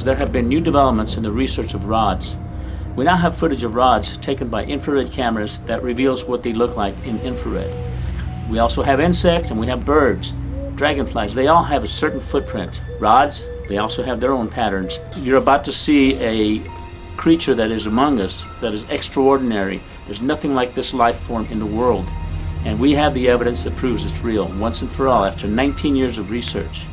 There have been new developments in the research of rods. We now have footage of rods taken by infrared cameras that reveals what they look like in infrared. We also have insects and we have birds, dragonflies. They all have a certain footprint. Rods, they also have their own patterns. You're about to see a creature that is among us that is extraordinary. There's nothing like this life form in the world. And we have the evidence that proves it's real, once and for all, after 19 years of research.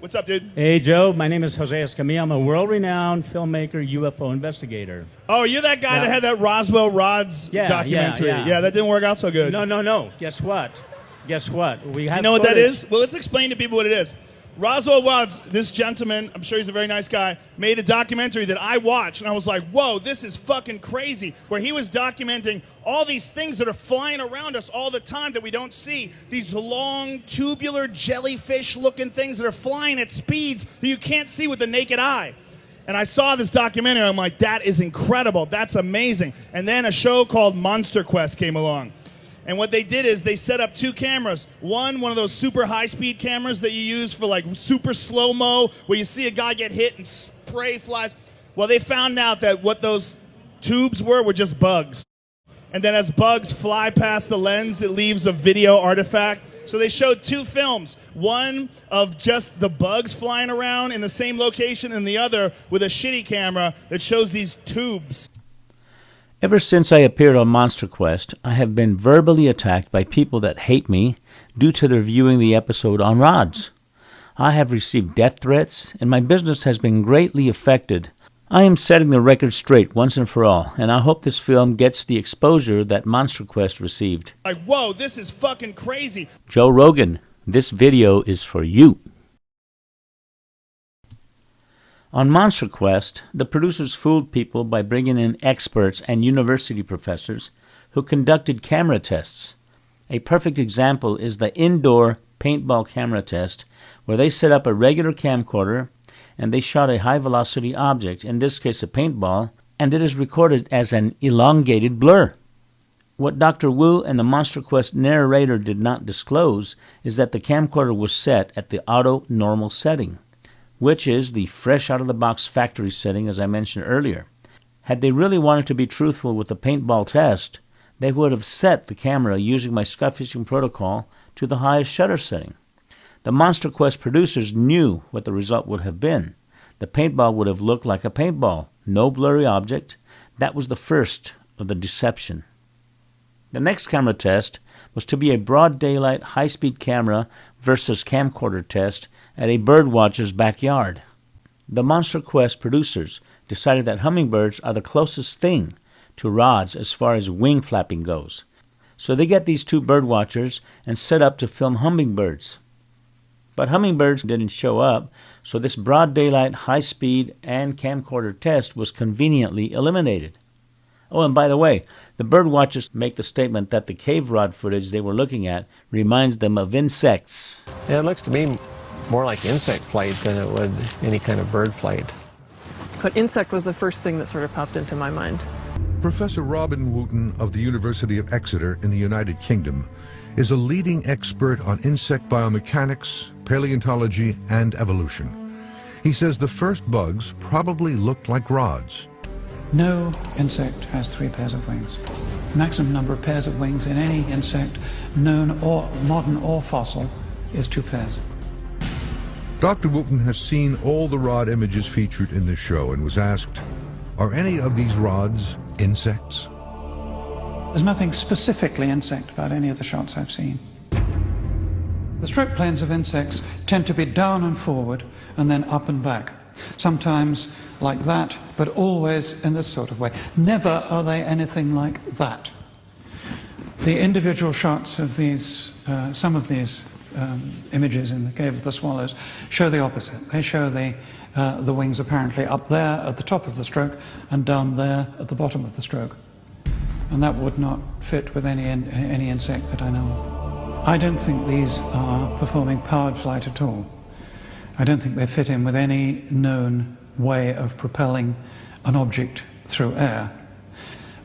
What's up, dude? Hey, Joe. My name is Jose Escamilla. I'm a world-renowned filmmaker, UFO investigator. Oh, you're that guy that had that Roswell Rods documentary. Yeah, that didn't work out so good. No. Guess what? We have Do you know what that is? Well, let's explain to people what it is. Roswell Rods, this gentleman, I'm sure he's a very nice guy, made a documentary that I watched, and I was like, whoa, this is fucking crazy, where he was documenting all these things that are flying around us all the time that we don't see. These long, tubular, jellyfish-looking things that are flying at speeds that you can't see with the naked eye. And I saw this documentary, I'm like, that is incredible, that's amazing. And then a show called Monster Quest came along. And what they did is they set up two cameras. One of those super high-speed cameras that you use for like super slow-mo, where you see a guy get hit and spray flies. Well, they found out that what those tubes were just bugs. And then as bugs fly past the lens, it leaves a video artifact. So they showed two films, one of just the bugs flying around in the same location, and the other with a shitty camera that shows these tubes. Ever since I appeared on Monster Quest, I have been verbally attacked by people that hate me due to their viewing the episode on rods. I have received death threats, and my business has been greatly affected. I am setting the record straight once and for all, and I hope this film gets the exposure that Monster Quest received. Like, whoa, this is fucking crazy. Joe Rogan, this video is for you. On Monster Quest, the producers fooled people by bringing in experts and university professors who conducted camera tests. A perfect example is the indoor paintball camera test, where they set up a regular camcorder and they shot a high-velocity object, in this case a paintball, and it is recorded as an elongated blur. What Dr. Wu and the Monster Quest narrator did not disclose is that the camcorder was set at the auto normal setting, which is the fresh-out-of-the-box factory setting, as I mentioned earlier. Had they really wanted to be truthful with the paintball test, they would have set the camera using my scuff fishing protocol to the highest shutter setting. The Monster Quest producers knew what the result would have been. The paintball would have looked like a paintball, no blurry object. That was the first of the deception. The next camera test was to be a broad daylight high-speed camera versus camcorder test at a bird watcher's backyard. The Monster Quest producers decided that hummingbirds are the closest thing to rods as far as wing flapping goes. So they get these two bird watchers and set up to film hummingbirds. But hummingbirds didn't show up, so this broad daylight high-speed and camcorder test was conveniently eliminated. Oh, and by the way, the bird watchers make the statement that the cave rod footage they were looking at reminds them of insects. Yeah, it looks to me more like insect flight than it would any kind of bird flight. But insect was the first thing that sort of popped into my mind. Professor Robin Wooten of the University of Exeter in the United Kingdom is a leading expert on insect biomechanics, paleontology, and evolution. He says the first bugs probably looked like rods. No insect has 3 pairs of wings. Maximum number of pairs of wings in any insect, known or modern or fossil, is 2 pairs. Dr. Wooten has seen all the rod images featured in this show and was asked, are any of these rods insects? There's nothing specifically insect about any of the shots I've seen. The stroke planes of insects tend to be down and forward and then up and back. Sometimes like that, but always in this sort of way. Never are they anything like that. The individual shots of these, some of these images in the Cave of the Swallows show the opposite. They show the wings apparently up there at the top of the stroke and down there at the bottom of the stroke. And that would not fit with any insect that I know of. I don't think these are performing powered flight at all. I don't think they fit in with any known way of propelling an object through air.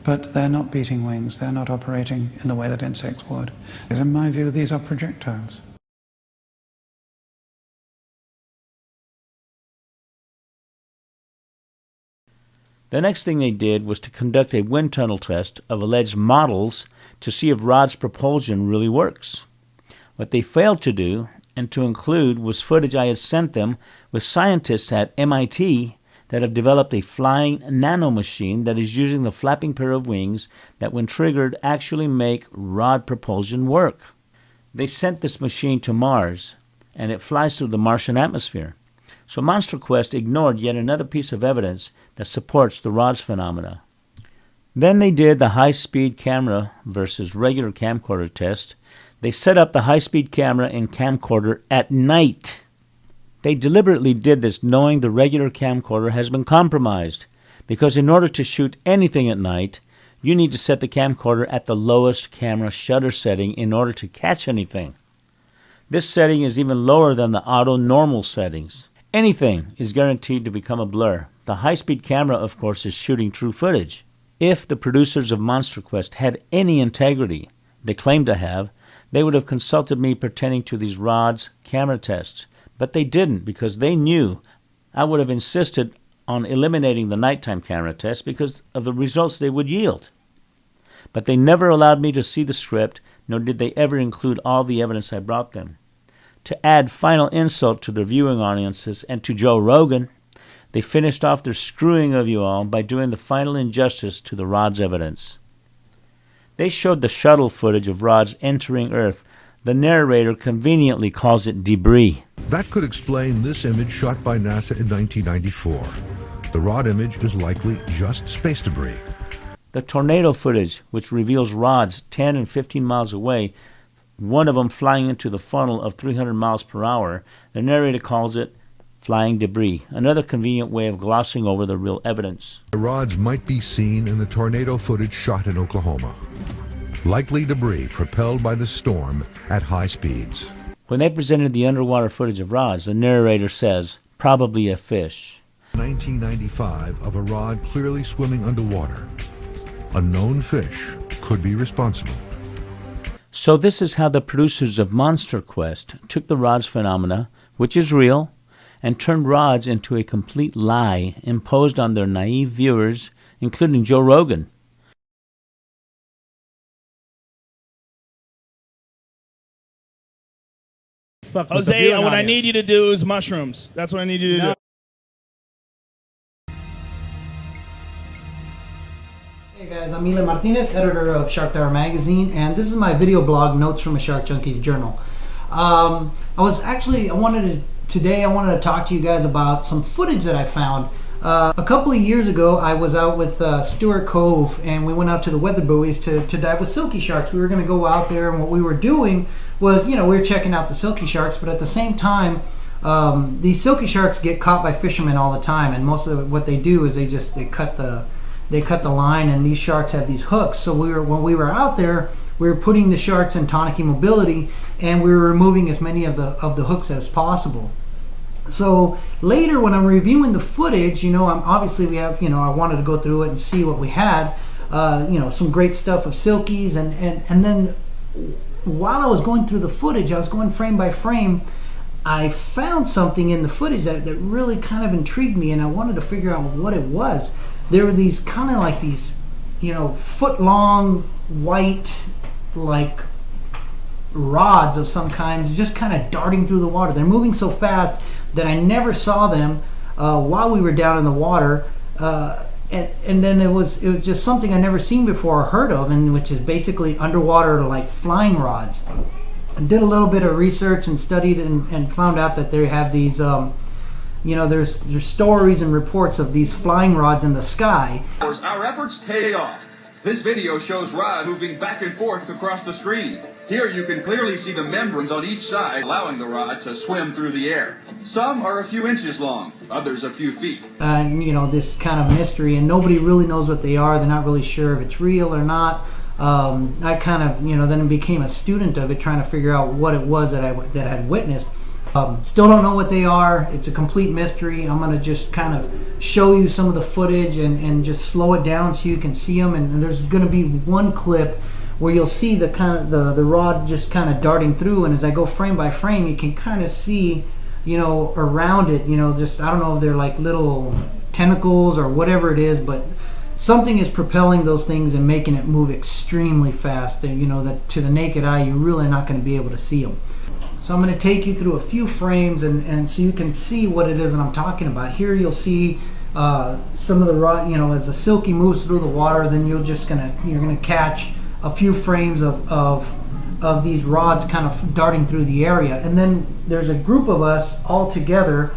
But they're not beating wings, they're not operating in the way that insects would. In my view, these are projectiles. The next thing they did was to conduct a wind tunnel test of alleged models to see if Rod's propulsion really works. What they failed to do, and to include, was footage I had sent them with scientists at MIT that have developed a flying nanomachine that is using the flapping pair of wings that, when triggered, actually make rod propulsion work. They sent this machine to Mars, and it flies through the Martian atmosphere. So MonsterQuest ignored yet another piece of evidence that supports the rods phenomena. Then they did the high-speed camera versus regular camcorder test. They set up the high-speed camera and camcorder at night. They deliberately did this knowing the regular camcorder has been compromised, because in order to shoot anything at night, you need to set the camcorder at the lowest camera shutter setting in order to catch anything. This setting is even lower than the auto normal settings. Anything is guaranteed to become a blur. The high-speed camera, of course, is shooting true footage. If the producers of MonsterQuest had any integrity, they claim to have, they would have consulted me pertaining to these rods camera tests. But they didn't, because they knew I would have insisted on eliminating the nighttime camera test because of the results they would yield. But they never allowed me to see the script, nor did they ever include all the evidence I brought them. To add final insult to their viewing audiences and to Joe Rogan, they finished off their screwing of you all by doing the final injustice to the rod's evidence. They showed the shuttle footage of rods entering Earth. The narrator conveniently calls it debris. That could explain this image shot by NASA in 1994. The rod image is likely just space debris. The tornado footage, which reveals rods 10 and 15 miles away, one of them flying into the funnel of 300 miles per hour, the narrator calls it flying debris, another convenient way of glossing over the real evidence. The rods might be seen in the tornado footage shot in Oklahoma. Likely debris propelled by the storm at high speeds. When they presented the underwater footage of rods, the narrator says, probably a fish. 1995 of a rod clearly swimming underwater. A known fish could be responsible. So this is how the producers of MonsterQuest took the rods phenomena, which is real, and turned rods into a complete lie imposed on their naive viewers, including Joe Rogan. Jose, what I need you to do is mushrooms. That's what I need you to do. Hey guys, I'm Mila Martinez, editor of Shark Tower Magazine, and this is my video blog, Notes from a Shark Junkie's Journal. I wanted to talk to you guys about some footage that I found. A couple of years ago, I was out with Stuart Cove, and we went out to the weather buoys to dive with silky sharks. We were going to go out there, and what we were doing was, we were checking out the silky sharks, but at the same time, these silky sharks get caught by fishermen all the time, and most of what they do is they cut the line, and these sharks have these hooks. So when we were out there, we were putting the sharks in tonic immobility, and we were removing as many of the hooks as possible. So later, when I'm reviewing the footage, I wanted to go through it and see what we had, some great stuff of silkies, and then while I was going through the footage, I was going frame by frame, I found something in the footage that really kind of intrigued me, and I wanted to figure out what it was. There were these kind of like these, foot-long, white, like rods of some kind, just kind of darting through the water. They're moving so fast that I never saw them while we were down in the water. And then it was just something I never seen before or heard of, and which is basically underwater like flying rods. I did a little bit of research and studied and found out that they have these, there's stories and reports of these flying rods in the sky. Our efforts pay off. This video shows rods moving back and forth across the screen. Here you can clearly see the membranes on each side, allowing the rod to swim through the air. Some are a few inches long, others a few feet. This kind of mystery, and nobody really knows what they are. They're not really sure if it's real or not. I kind of, then became a student of it, trying to figure out what it was that I had witnessed. Still don't know what they are. It's a complete mystery. I'm going to just kind of show you some of the footage and just slow it down so you can see them. And there's going to be one clip where you'll see the rod just kind of darting through, and as I go frame by frame, you can kind of see, you know, around it, you know, just, I don't know if they're like little tentacles or whatever it is, but something is propelling those things and making it move extremely fast. And you know that to the naked eye, you're really not going to be able to see them. So I'm going to take you through a few frames and so you can see what it is that I'm talking about. Here you'll see some of the rod, you know, as the silky moves through the water, then you're gonna catch a few frames of these rods kind of darting through the area. And then there's a group of us all together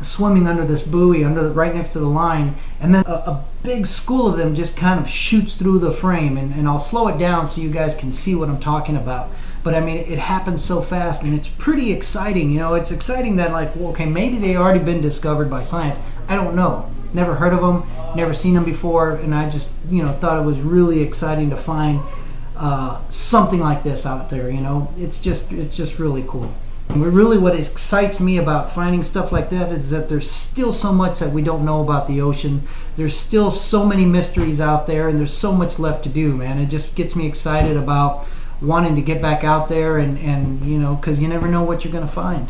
swimming under this buoy, right next to the line, and then a big school of them just kind of shoots through the frame, and I'll slow it down so you guys can see what I'm talking about. But I mean, it happens so fast, and it's pretty exciting. You know, it's exciting that, like, well, okay, maybe they already been discovered by science. I don't know. Never heard of them, never seen them before, and I just, you know, thought it was really exciting to find something like this out there. You know, it's just really cool. And really, what excites me about finding stuff like that is that there's still so much that we don't know about the ocean. There's still so many mysteries out there, and there's so much left to do, man. It just gets me excited about wanting to get back out there and you know, because you never know what you're going to find.